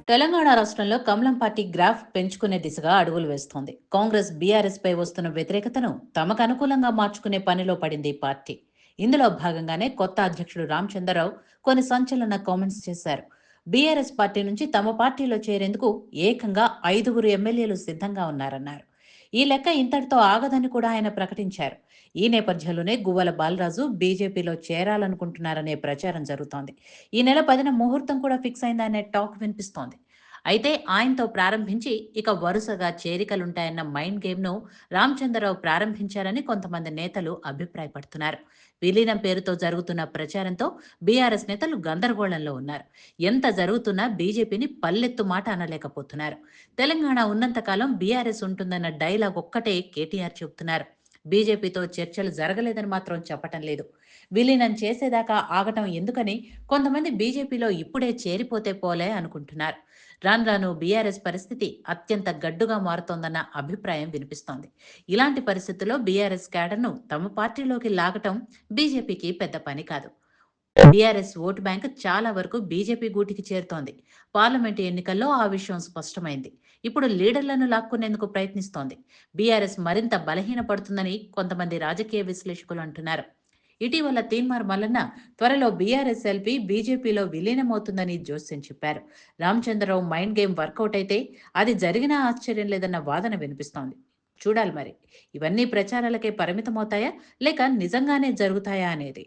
తెలంగాణ రాష్ట్రంలో కమలం party graph పెంచుకునే దిశగా అడుగులు వేస్తోంది. కాంగ్రెస్ బీఆర్ఎస్ పై వస్తున్న వ్యతిరేకతను తమకు అనుకూలంగా మార్చుకునే పనిలో పడింది ఈ పార్టీ. ఇందులో భాగంగానే కొత్త అధ్యక్షుడు రామచంద్రరావు కొన్ని సంచలన కామెంట్స్ చేశారు. బీఆర్ఎస్ పార్టీ నుంచి తమ పార్టీలో చేరేందుకు ఏకంగా 5గురు ఎమ్మెల్యేలు సిద్ధంగా ఉన్నారన్నారు. ఈ లెక్క ఇంతటితో ఆగదని కూడా ఆయన ప్రకటించారు. ఈ నేపథ్యంలోనే గువ్వల బాలరాజు బీజేపీలో చేరాలనుకుంటున్నారనే ప్రచారం జరుగుతోంది. ఈ నెల 10న ముహూర్తం కూడా ఫిక్స్ అయిందనే టాక్ వినిపిస్తోంది. అయితే ఆయనతో ప్రారంభించి ఇక వరుసగా చేరికలుంటాయన్న మైండ్ గేమ్ను రామచంద్రరావు ప్రారంభించారని కొంతమంది నేతలు అభిప్రాయపడుతున్నారు. విలీనం పేరుతో జరుగుతున్న ప్రచారంతో బీఆర్ఎస్ నేతలు గందరగోళంలో ఉన్నారు. ఎంత జరుగుతున్నా బీజేపీని పల్లెత్తు మాట అనలేకపోతున్నారు. తెలంగాణ ఉన్నంతకాలం బీఆర్ఎస్ ఉంటుందన్న డైలాగ్ ఒక్కటే కేటీఆర్ చెబుతున్నారు. బీజేపీతో చర్చలు జరగలేదని మాత్రం చెప్పటం లేదు. విలీనం చేసేదాకా ఆగటం ఎందుకని కొంతమంది బీజేపీలో ఇప్పుడే చేరిపోతే పోలే అనుకుంటున్నారు. రాను రాను బీఆర్ఎస్ పరిస్థితి అత్యంత గడ్డుగా మారుతోందన్న అభిప్రాయం వినిపిస్తోంది. ఇలాంటి పరిస్థితుల్లో బీఆర్ఎస్ క్యాడర్ను తమ పార్టీలోకి లాగటం బీజేపీకి పెద్ద పని కాదు. బీఆర్ఎస్ ఓటు బ్యాంక్ చాలా వరకు బీజేపీ గూటికి చేరుతోంది. పార్లమెంటు ఎన్నికల్లో ఆ విషయం స్పష్టమైంది. ఇప్పుడు లీడర్లను లాక్కునేందుకు ప్రయత్నిస్తోంది. బీఆర్ఎస్ మరింత బలహీనపడుతుందని కొంతమంది రాజకీయ విశ్లేషకులు అంటున్నారు. ఇటీవల తీన్మార్ మల్లన్న త్వరలో బీఆర్ఎస్ ఎల్పీ బీజేపీలో విలీనమవుతుందని జోస్యం చెప్పారు. రామచంద్రరావు మైండ్ గేమ్ వర్కౌట్ అయితే అది జరిగినా ఆశ్చర్యం లేదన్న వాదన వినిపిస్తోంది. చూడాలి మరి. ఇవన్నీ ప్రచారాలకే పరిమితమవుతాయా లేక నిజంగానే జరుగుతాయా అనేది.